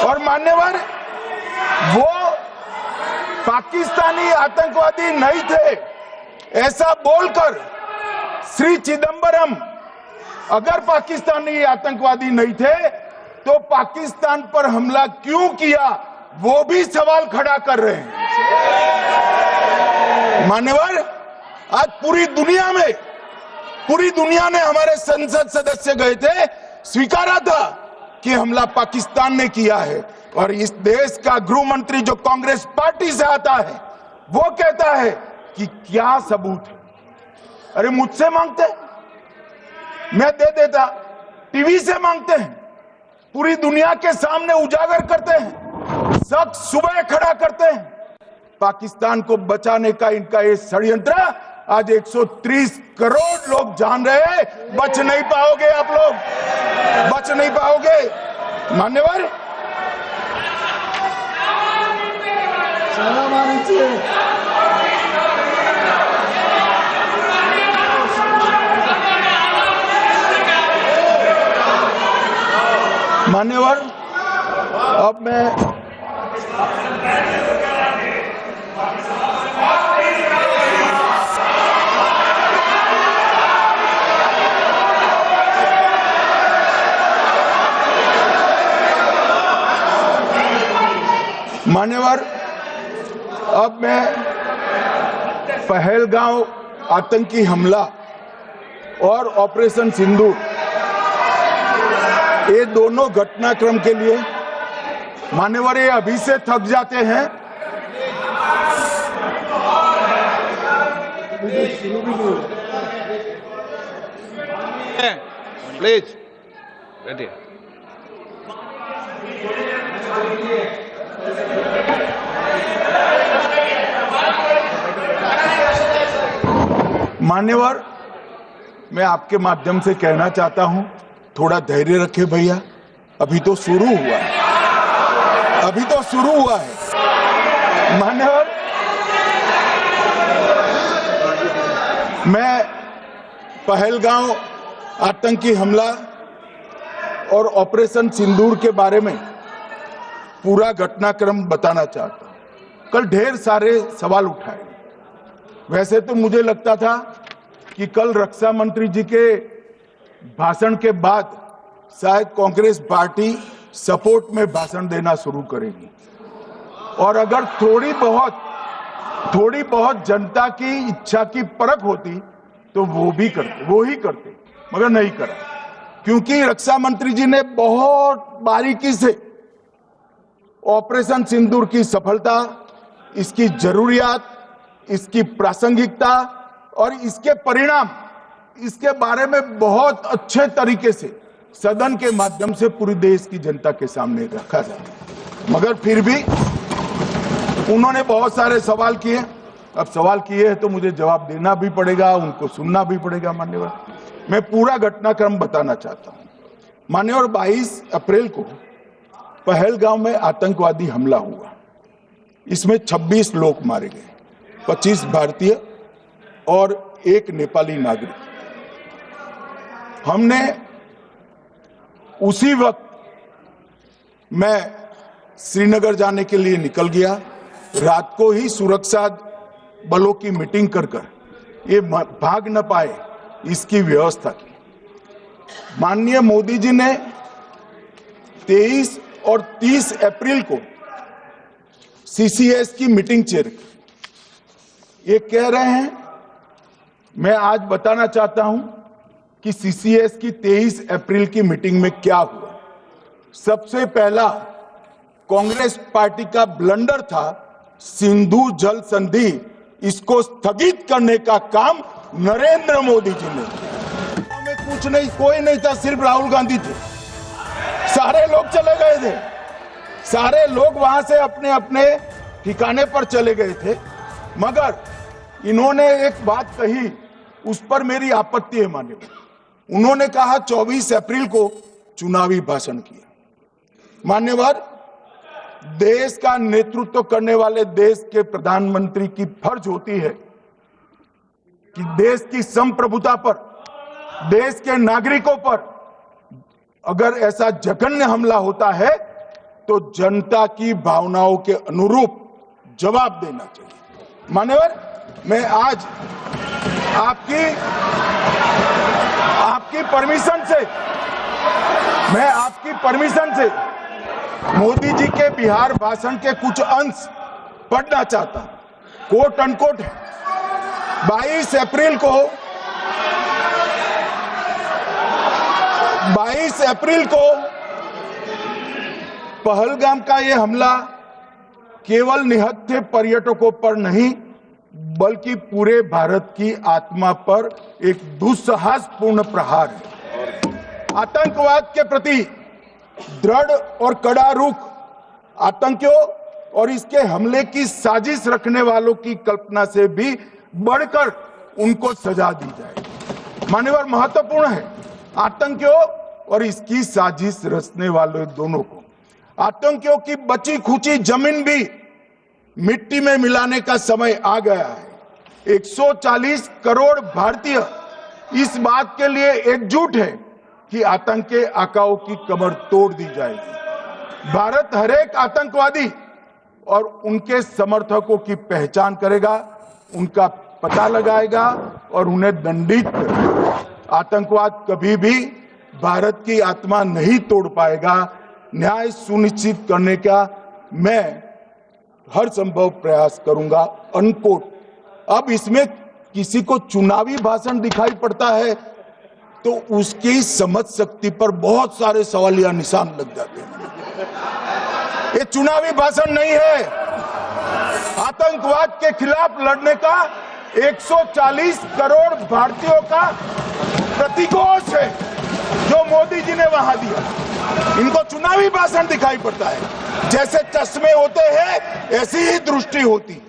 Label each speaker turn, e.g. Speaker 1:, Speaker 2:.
Speaker 1: और मान्यवर, वो पाकिस्तानी आतंकवादी नहीं थे ऐसा बोलकर श्री चिदंबरम अगर पाकिस्तानी आतंकवादी नहीं थे तो पाकिस्तान पर हमला क्यों किया वो भी सवाल खड़ा कर रहे हैं। मान्यवर, आज पूरी दुनिया ने हमारे संसद सदस्य गए थे, स्वीकारा था कि हमला पाकिस्तान ने किया है, और इस देश का गृह मंत्री जो कांग्रेस पार्टी से आता है वो कहता है कि क्या सबूत है। अरे मुझसे मांगते, मैं दे देता, टीवी से मांगते हैं, पूरी दुनिया के सामने उजागर करते हैं, सब सुबह खड़ा करते हैं। पाकिस्तान को बचाने का इनका ये षड्यंत्र आज 130 करोड़ लोग जान रहे हैं। बच नहीं पाओगे आप लोग, बच नहीं पाओगे। मान्यवर, मान्यवर, अब मैं पहलगांव आतंकी हमला और ऑपरेशन सिंदूर, ये दोनों घटनाक्रम के लिए मान्यवर ये अभी से थक जाते हैं।
Speaker 2: Please ready.
Speaker 1: मान्यवर, मैं आपके माध्यम से कहना चाहता हूं, थोड़ा धैर्य रखे भैया, अभी तो शुरू हुआ है, अभी तो शुरू हुआ है। मान्यवर, मैं पहलगांव आतंकी हमला और ऑपरेशन सिंदूर के बारे में पूरा घटनाक्रम बताना चाहता हूं। कल ढेर सारे सवाल उठाए। वैसे तो मुझे लगता था कि कल रक्षा मंत्री जी के भाषण के बाद शायद कांग्रेस पार्टी सपोर्ट में भाषण देना शुरू करेगी, और अगर थोड़ी बहुत जनता की इच्छा की परख होती तो वो ही करते, मगर नहीं करा, क्योंकि रक्षा मंत्री जी ने बहुत बारीकी से ऑपरेशन सिंदूर की सफलता, इसकी जरूरियात, इसकी प्रासंगिकता और इसके परिणाम, इसके बारे में बहुत अच्छे तरीके से सदन के माध्यम से पूरी देश की जनता के सामने रखा जाता। मगर फिर भी उन्होंने बहुत सारे सवाल किए। अब सवाल किए हैं तो मुझे जवाब देना भी पड़ेगा, उनको सुनना भी पड़ेगा। मान्यवर, मैं पूरा घटनाक्रम बताना चाहता हूं। मान्यवर, 22 अप्रैल को पहलगांव में आतंकवादी हमला हुआ। इसमें 26 लोग मारे गए, 25 भारतीय और 1 नेपाली नागरिक। हमने उसी वक्त मैं श्रीनगर जाने के लिए निकल गया। रात को ही सुरक्षा बलों की मीटिंग कर ये भाग न पाए इसकी व्यवस्था की। माननीय मोदी जी ने 23 और 30 अप्रैल को सीसीएस की मीटिंग चेयर की। ये कह रहे हैं, मैं आज बताना चाहता हूं कि सीसीएस की 23 अप्रैल की मीटिंग में क्या हुआ। सबसे पहला कांग्रेस पार्टी का ब्लंडर था सिंधु जल संधि, इसको स्थगित करने का काम नरेंद्र मोदी जी ने किया। में कुछ नहीं, कोई नहीं था, सिर्फ राहुल गांधी थे। सारे लोग चले गए थे, सारे लोग वहां से अपने अपने ठिकाने पर चले गए थे। मगर इन्होंने एक बात कही, उस पर मेरी आपत्ति है। मान्यवर, उन्होंने कहा 24 अप्रैल को चुनावी भाषण किया। मान्यवर, देश का नेतृत्व करने वाले देश के प्रधानमंत्री की फर्ज होती है कि देश की संप्रभुता पर, देश के नागरिकों पर अगर ऐसा जघन्य हमला होता है तो जनता की भावनाओं के अनुरूप जवाब देना चाहिए। मान्यवर, मैं आज आपकी परमिशन से मोदी जी के बिहार भाषण के कुछ अंश पढ़ना चाहता हूं। कोट अनकोट है। 22 अप्रैल को पहलगाम का यह हमला केवल निहत्थे पर्यटकों पर नहीं बल्कि पूरे भारत की आत्मा पर एक दुस्साहसपूर्ण प्रहार है। आतंकवाद के प्रति दृढ़ और कड़ा रुख आतंकियों और इसके हमले की साजिश रखने वालों की कल्पना से भी बढ़कर उनको सजा दी जाए। मान्यवर, महत्वपूर्ण है आतंकियों और इसकी साजिश रचने वाले दोनों को आतंकियों की बची खुची जमीन भी मिट्टी में मिलाने का समय आ गया है। 140 करोड़ भारतीय इस बात के लिए एकजुट है कि आतंक के आकाओं की कमर तोड़ दी जाएगी। भारत हरेक आतंकवादी और उनके समर्थकों की पहचान करेगा, उनका पता लगाएगा और उन्हें दंडित करेगा। आतंकवाद कभी भी भारत की आत्मा नहीं तोड़ पाएगा। न्याय सुनिश्चित करने का मैं हर संभव प्रयास करूंगा। अनकोट। अब इसमें किसी को चुनावी भाषण दिखाई पड़ता है तो उसकी समझ शक्ति पर बहुत सारे सवालिया निशान लग जाते हैं। ये चुनावी भाषण नहीं है। आतंकवाद के खिलाफ लड़ने का 140 करोड़ भारतीयों का प्रतिघोष है जो मोदी जी ने वहां दिया। इनको चुनावी भाषण दिखाई पड़ता है। जैसे चश्मे होते हैं ऐसी ही दृष्टि होती है।